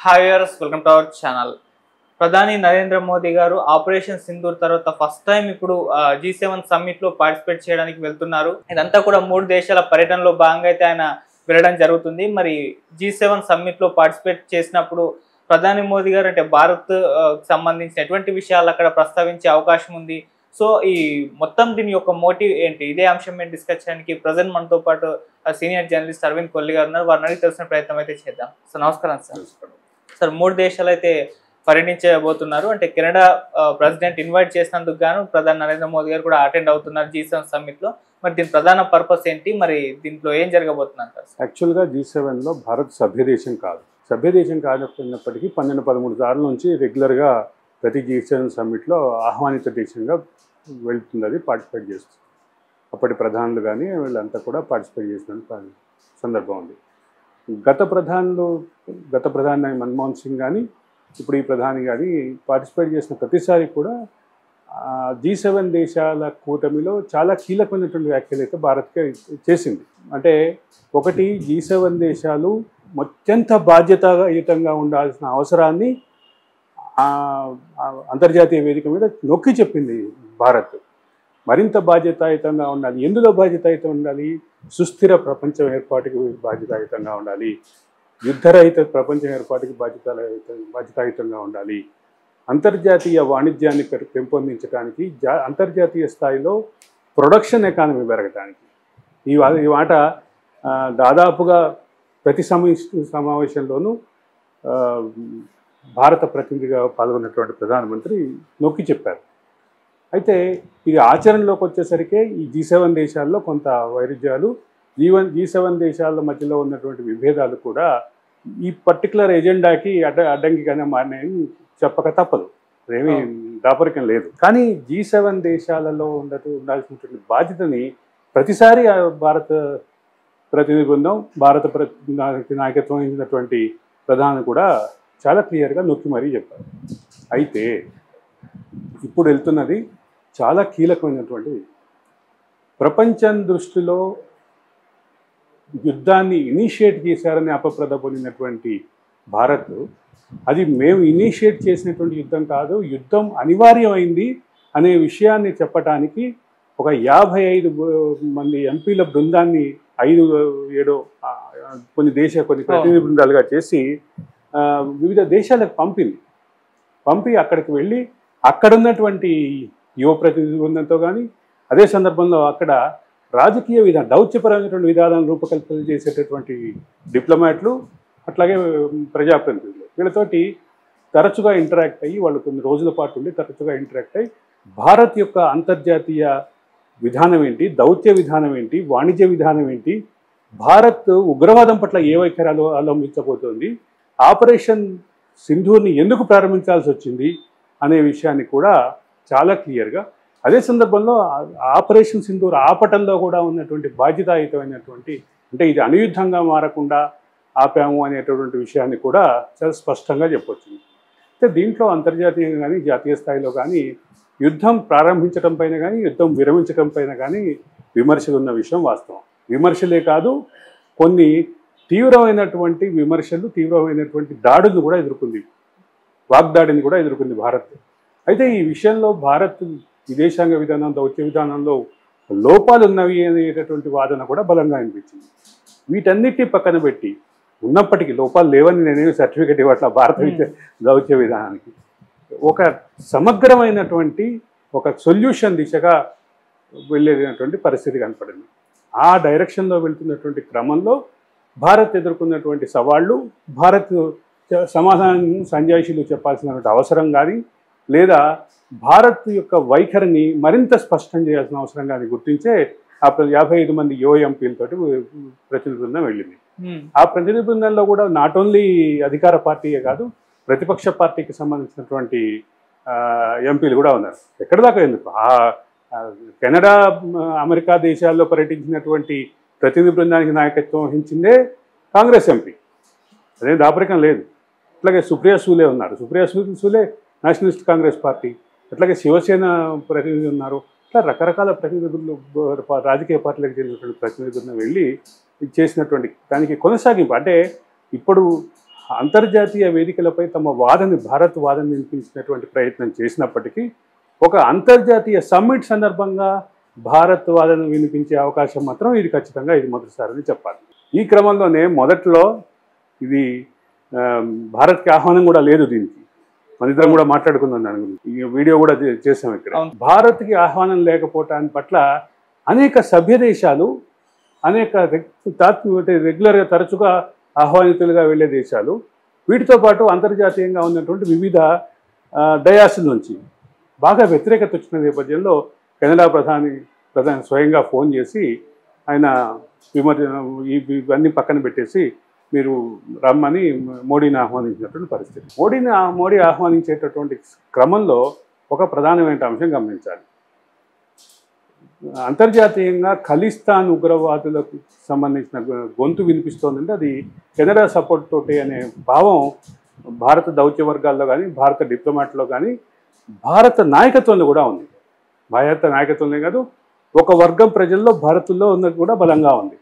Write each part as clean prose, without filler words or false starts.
Hi viewers, welcome to our channel. ప్రధాని నరేంద్ర మోదీ గారు operation Sindoor తర్వాత ఫస్ట్ టైం ఇప్పుడు G7 సమ్మిట్ లో పార్టిసిపేట్ చేయడానికి వెళ్తున్నారు. ఇదంతా కూడా 3 దేశాల పర్యటనలో భాగంగా అయితే ఆయన వెళ్ళడం జరుగుతుంది. మరి G7 సమ్మిట్ లో పార్టిసిపేట్ చేసినప్పుడు ప్రధాని మోదీ గారు అంటే భారత్ సంబంధించిన ఎటువంటి విషయాలు అక్కడ ప్రస్తావించే అవకాశం ఉంది. సో ఈ మొత్తం దీని యొక్క మోటివ్ ఏంటి, ఇదే అంశం మీద డిస్కస్ చేయడానికి ప్రజెంట్ మనతో పాటు సీనియర్ జర్నలిస్ట్ అరవింద్ కొల్లి గారు ఉన్నారు. వారిని అడిగి తెలిసిన ప్రయత్నం అయితే చేద్దాం. సో నమస్కారం సార్. సార్, 3 దేశాలు అయితే పర్యటించబోతున్నారు. అంటే కెనడా ప్రెసిడెంట్ ఇన్వైట్ చేసినందుకు గాను ప్రధాని నరేంద్ర మోదీ గారు కూడా అటెండ్ అవుతున్నారు G7 సమ్మిట్ లో. మరి దీని ప్రధాన పర్పస్ ఏంటి, మరి దీంట్లో ఏం జరగబోతున్నారు? యాక్చువల్గా G7లో భారత్ సభ్యదేశం కాదు. సభ్యదేశం కాకపోయినప్పటికీ 12-13 సార్ల నుంచి రెగ్యులర్గా ప్రతి G7 సమ్మిట్లో ఆహ్వానిత దేశంగా వెళ్తుంది, అది పార్టిసిపేట్ చేస్తుంది. అప్పటి ప్రధానులు కానీ వీళ్ళంతా కూడా పార్టిసిపేట్ చేసిన సందర్భం ఉంది. గత ప్రధాని మన్మోహన్ సింగ్ కానీ ఇప్పుడు ఈ ప్రధాని కానీ పార్టిసిపేట్ చేసిన ప్రతిసారి కూడా G7 దేశాల కూటమిలో చాలా కీలకమైనటువంటి వ్యాఖ్యలు అయితే భారత్కే చేసింది. అంటే ఒకటి, G7 దేశాలు అత్యంత బాధ్యతాయుతంగా ఉండాల్సిన అవసరాన్ని అంతర్జాతీయ వేదిక మీద నొక్కి చెప్పింది భారత్. మరింత బాధ్యతాయుతంగా ఉండాలి. ఎందులో బాధ్యతాయుతంగా ఉండాలి? సుస్థిర ప్రపంచం ఏర్పాటుకి బాధ్యతాయుతంగా ఉండాలి, యుద్ధరహిత ప్రపంచం ఏర్పాటుకి బాధ్యతాయుతంగా ఉండాలి, అంతర్జాతీయ వాణిజ్యాన్ని పెంపొందించడానికి, అంతర్జాతీయ స్థాయిలో ప్రొడక్షన్ ఎకానమీ పెరగడానికి. ఈ మాట దాదాపుగా ప్రతి సమావేశంలోనూ భారత ప్రతినిధిగా పాల్గొన్నటువంటి ప్రధానమంత్రి నొక్కి చెప్పారు. అయితే ఇది ఆచరణలోకి వచ్చేసరికి ఈ G7 దేశాల్లో కొంత వైరుధ్యాలు, G7 దేశాల మధ్యలో ఉన్నటువంటి విభేదాలు కూడా ఈ పర్టికులర్ ఎజెండాకి అడ్డంకిగానే మారినాయని చెప్పక తప్పదు. ఏమీ దాపరికం లేదు. కానీ G7 దేశాలలో ఉండాల్సినటువంటి బాధ్యతని ప్రతిసారి భారత ప్రతినిధి బృందం, భారత నాయకత్వం వహించినటువంటి ప్రధాని కూడా చాలా క్లియర్గా నొక్కి మరీ చెప్పారు. అయితే ఇప్పుడు వెళ్తున్నది చాలా కీలకమైనటువంటి ప్రపంచం దృష్టిలో యుద్ధాన్ని ఇనిషియేట్ చేశారని అపప్రద పొందినటువంటి భారత్, అది మేము ఇనిషియేట్ చేసినటువంటి యుద్ధం కాదు, యుద్ధం అనివార్యమైంది అనే విషయాన్ని చెప్పడానికి ఒక 55 మంది ఎంపీల బృందాన్ని 5-7 కొన్ని ప్రతినిధి బృందాలుగా చేసి వివిధ దేశాలకు పంపి అక్కడికి వెళ్ళి అక్కడున్నటువంటి యువ ప్రతినిధి బృందంతో కానీ, అదే సందర్భంలో అక్కడ రాజకీయ దౌత్యపరమైనటువంటి విధానాలను రూపకల్పన చేసేటటువంటి డిప్లొమాట్లు, అట్లాగే ప్రజాప్రతినిధులు, వీళ్ళతోటి తరచుగా ఇంటరాక్ట్ అయ్యి, వాళ్ళు కొన్ని రోజుల పాటు ఉండి తరచుగా ఇంటరాక్ట్ అయ్యి భారత్ యొక్క అంతర్జాతీయ విధానం ఏంటి, దౌత్య విధానం ఏంటి, వాణిజ్య విధానం ఏంటి, భారత్ ఉగ్రవాదం పట్ల ఏ వైఖరాలు అవలంబించబోతోంది, ఆపరేషన్ సింధూర్ని ఎందుకు ప్రారంభించాల్సి వచ్చింది అనే విషయాన్ని కూడా చాలా క్లియర్గా, అదే సందర్భంలో ఆపరేషన్ సింధూర్ ఆపటంలో కూడా ఉన్నటువంటి బాధ్యతాయుతమైనటువంటి, అంటే ఇది అనుయుద్ధంగా మారకుండా ఆపాము అనేటటువంటి విషయాన్ని కూడా చాలా స్పష్టంగా చెప్పొచ్చింది. అయితే దీంట్లో అంతర్జాతీయంగా కానీ జాతీయ స్థాయిలో కానీ యుద్ధం ప్రారంభించడం పైన కానీ యుద్ధం విరమించడం పైన కానీ విమర్శలు ఉన్న విషయం వాస్తవం. విమర్శలే కాదు, కొన్ని తీవ్రమైనటువంటి విమర్శలు, తీవ్రమైనటువంటి దాడులను కూడా ఎదుర్కొంది, వాగ్దాడిని కూడా ఎదుర్కొంది భారత్. అయితే ఈ విషయంలో భారత్ విదేశాంగ విధానం, దౌత్య విధానంలో లోపాలు ఉన్నవి అనేటటువంటి వాదన కూడా బలంగా అనిపించింది. వీటన్నిటిని పక్కన పెట్టి, ఉన్నప్పటికీ లోపాలు లేవని నేనేమి సర్టిఫికేట్ ఇవ్వట్ల భారత దౌత్య విధానానికి, ఒక సమగ్రమైనటువంటి ఒక సొల్యూషన్ దిశగా వెళ్ళేటటువంటి పరిస్థితి కనపడింది. ఆ డైరెక్షన్లో వెళ్తున్నటువంటి క్రమంలో భారత్ ఎదుర్కొన్నటువంటి సవాళ్ళు, భారత్ సమాధానం సంజాయిషీలు చెప్పాల్సినటువంటి అవసరం కానీ, లేదా భారత్ యొక్క వైఖరిని మరింత స్పష్టం చేయాల్సిన అవసరం కానీ గుర్తించే ఆ 55 మంది యువ ఎంపీలతోటి ప్రతినిధి బృందం వెళ్ళింది. ఆ ప్రతినిధి బృందంలో కూడా నాట్ ఓన్లీ అధికార పార్టీయే కాదు, ప్రతిపక్ష పార్టీకి సంబంధించినటువంటి ఎంపీలు కూడా ఉన్నారు. ఎక్కడి దాకా ఎందుకు, కెనడా, అమెరికా దేశాల్లో పర్యటించినటువంటి ప్రతినిధి బృందానికి నాయకత్వం వహించిందే కాంగ్రెస్ ఎంపీ, అదేం దాపరికం లేదు. అట్లాగే సుప్రియా సూలే ఉన్నారు, సుప్రియా సూలే నేషనలిస్ట్ కాంగ్రెస్ పార్టీ, అట్లాగే శివసేన ప్రతినిధి ఉన్నారు. ఇట్లా రకరకాల ప్రతినిధులు, రాజకీయ పార్టీలకు చెందినటువంటి ప్రతినిధులను వెళ్ళి చేసినటువంటి దానికి కొనసాగింపు. అంటే ఇప్పుడు అంతర్జాతీయ వేదికలపై తమ భారత్ వాదన వినిపించినటువంటి ప్రయత్నం చేసినప్పటికీ ఒక అంతర్జాతీయ సమ్మిట్ సందర్భంగా భారత్ వాదన వినిపించే అవకాశం మాత్రం ఇది ఖచ్చితంగా ఇది మొదటిసారని చెప్పాలి. ఈ క్రమంలోనే మొదట్లో ఇది భారత్కి ఆహ్వానం కూడా లేదు. దీనికి మన ఇద్దరం కూడా మాట్లాడుకుందాం దాని గురించి, ఈ వీడియో కూడా చేసాం ఇక్కడ. భారత్కి ఆహ్వానం లేకపోవటాన్ని పట్ల అనేక సభ్య దేశాలు, అనేక రెగ్యులర్గా తరచుగా ఆహ్వానితులుగా వెళ్ళే దేశాలు, వీటితో పాటు అంతర్జాతీయంగా ఉన్నటువంటి వివిధ డయాసుల నుంచి బాగా వ్యతిరేకత వచ్చిన నేపథ్యంలో కెనడా ప్రధాని స్వయంగా ఫోన్ చేసి ఆయన ఇవన్నీ పక్కన పెట్టేసి మీరు రమ్మని మోడీని ఆహ్వానించినటువంటి పరిస్థితి. మోడీ ఆహ్వానించేటటువంటి క్రమంలో ఒక ప్రధానమైన అంశం గమనించాలి. అంతర్జాతీయంగా ఖలిస్తాన్ ఉగ్రవాదులకు సంబంధించిన గొంతు వినిపిస్తోందంటే అది కెనడా సపోర్ట్ తోటి అనే భావం భారత దౌత్య వర్గాల్లో కానీ, భారత డిప్లొమాట్లో కానీ, భారత నాయకత్వంలో కూడా ఉంది. భారత నాయకత్వంలో కాదు, ఒక వర్గం ప్రజల్లో భారత్లో ఉన్నది కూడా బలంగా ఉంది.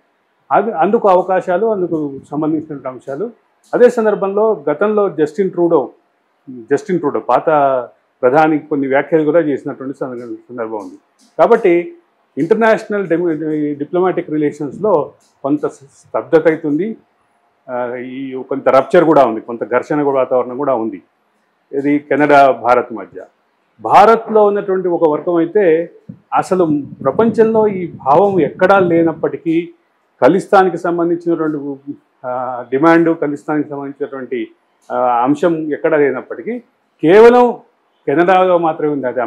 అందుకు అవకాశాలు, అందుకు సంబంధించిన అంశాలు. అదే సందర్భంలో గతంలో జస్టిన్ ట్రూడో పాత ప్రధాని కొన్ని వ్యాఖ్యలు కూడా చేసినటువంటి సందర్భం ఉంది. కాబట్టి ఇంటర్నేషనల్ డిప్లొమాటిక్ రిలేషన్స్లో కొంత స్తబ్దత అవుతుంది, ఈ కొంత రప్చర్ కూడా ఉంది, కొంత ఘర్షణ వాతావరణం కూడా ఉంది. ఇది కెనడా భారత్ మధ్య. భారత్లో ఉన్నటువంటి ఒక వర్గం అయితే అసలు ప్రపంచంలో ఈ భావం ఎక్కడా లేనప్పటికీ, ఖలిస్తాన్కి సంబంధించినటువంటి డిమాండు, ఖలిస్తాన్కి సంబంధించినటువంటి అంశం ఎక్కడా లేనప్పటికీ కేవలం కెనడాలో మాత్రమే ఉంది. అది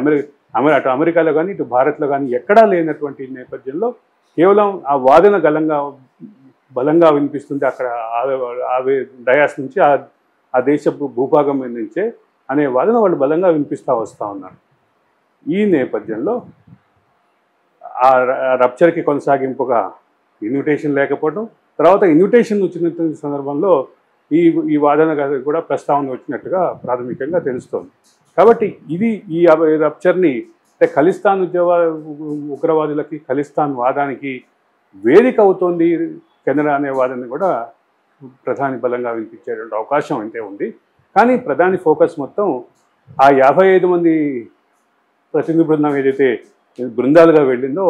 అటు అమెరికాలో కానీ, ఇటు భారత్లో కానీ ఎక్కడా లేనటువంటి నేపథ్యంలో కేవలం ఆ వాదన బలంగా వినిపిస్తుంది అక్కడ ఆ డయాస్ నుంచి, ఆ దేశ భూభాగం నుంచే అనే వాదన వాళ్ళు బలంగా వినిపిస్తూ వస్తూ ఉన్నారు. ఈ నేపథ్యంలో ఆ రప్చర్కి కొనసాగింపుగా ఇన్విటేషన్ లేకపోవడం, తర్వాత ఇన్విటేషన్ వచ్చిన సందర్భంలో ఈ వాదన కూడా ప్రస్తావన వచ్చినట్టుగా ప్రాథమికంగా తెలుస్తోంది. కాబట్టి ఈ రప్చర్ని అంటే ఖలిస్తాన్ ఉగ్రవాదులకి, ఖలిస్తాన్ వాదానికి వేదిక అవుతోంది కెనడా అనే వాదనని కూడా ప్రధాని బలంగా వినిపించేటువంటి అవకాశం అయితే ఉంది. కానీ ప్రధాని ఫోకస్ మొత్తం ఆ 55 మంది ప్రతినిధి బృందం ఏదైతే బృందాలుగా వెళ్ళిందో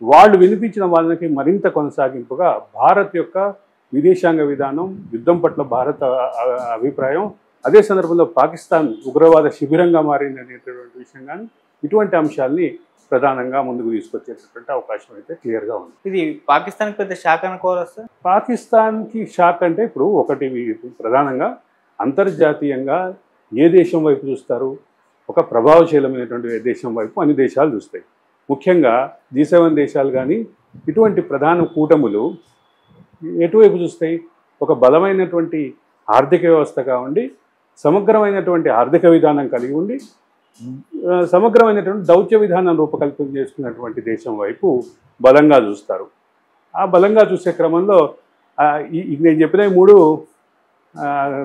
వాళ్ళు వినిపించిన వాదనకి మరింత కొనసాగింపుగా భారత్ యొక్క విదేశాంగ విధానం, యుద్ధం పట్ల భారత అభిప్రాయం, అదే సందర్భంలో పాకిస్తాన్ ఉగ్రవాద శిబిరంగా మారింది అనేటటువంటి విషయం కానీ ఇటువంటి అంశాలని ప్రధానంగా ముందుకు తీసుకొచ్చేటటువంటి అవకాశం అయితే క్లియర్గా ఉంది. ఇది పాకిస్తాన్కి పెద్ద షాక్ అనుకోవాలి సార్. పాకిస్తాన్కి షాక్ అంటే ఇప్పుడు ఒకటి ప్రధానంగా అంతర్జాతీయంగా ఏ దేశం వైపు చూస్తారు? ఒక ప్రభావశీలమైనటువంటి దేశం వైపు అన్ని దేశాలు చూస్తాయి. ముఖ్యంగా G7 దేశాలు కానీ ఇటువంటి ప్రధాన కూటములు ఎటువైపు చూస్తాయి? ఒక బలమైనటువంటి ఆర్థిక వ్యవస్థగా ఉండి, సమగ్రమైనటువంటి ఆర్థిక విధానం కలిగి ఉండి, సమగ్రమైనటువంటి దౌత్య విధానం రూపకల్పన చేసుకున్నటువంటి దేశం వైపు బలంగా చూస్తారు. ఆ బలంగా చూసే క్రమంలో నేను చెప్పిన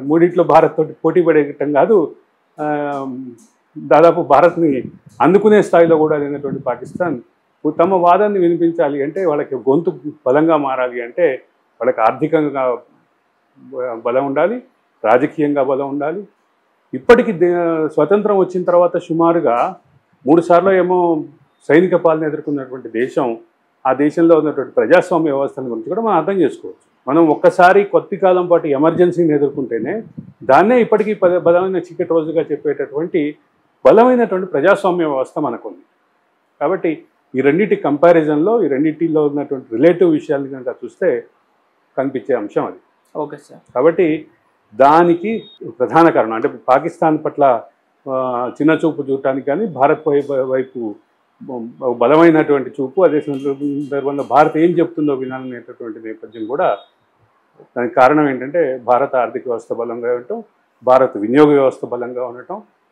మూడిట్లో భారత్ తోటి పోటీ పడేయటం కాదు, దాదాపు భారత్ని అందుకునే స్థాయిలో కూడా లేనటువంటి పాకిస్తాన్ తమ వాదాన్ని వినిపించాలి అంటే, వాళ్ళకి గొంతు బలంగా మారాలి అంటే వాళ్ళకి ఆర్థికంగా బలం ఉండాలి, రాజకీయంగా బలం ఉండాలి. ఇప్పటికీ స్వతంత్రం వచ్చిన తర్వాత సుమారుగా 3 సార్లు ఏమో సైనిక పాలన ఎదుర్కొన్నటువంటి దేశం, ఆ దేశంలో ఉన్నటువంటి ప్రజాస్వామ్య వ్యవస్థల గురించి కూడా మనం అర్థం చేసుకోవచ్చు. మనం ఒక్కసారి కొద్ది కాలం పాటు ఎమర్జెన్సీని ఎదుర్కొంటేనే దాన్నే ఇప్పటికీ బలమైన చీకటి రోజుగా చెప్పేటటువంటి బలమైనటువంటి ప్రజాస్వామ్య వ్యవస్థ మనకుంది. కాబట్టి ఈ రెండింటి కంపారిజన్లో, ఈ రెండింటిలో ఉన్నటువంటి రిలేటివ్ విషయాలు కనుక చూస్తే కనిపించే అంశం అది. Okay sir. కాబట్టి దానికి ప్రధాన కారణం అంటే పాకిస్తాన్ పట్ల చిన్న చూపు చూడటానికి కానీ, భారత్ వైపు బలమైనటువంటి చూపు, అదే సందర్భంలో భారత్ ఏం చెప్తుందో వినాలనేటటువంటి నేపథ్యం కూడా దానికి కారణం ఏంటంటే భారత ఆర్థిక వ్యవస్థ బలంగా ఉండటం, భారత వినియోగ వ్యవస్థ బలంగా ఉండటం,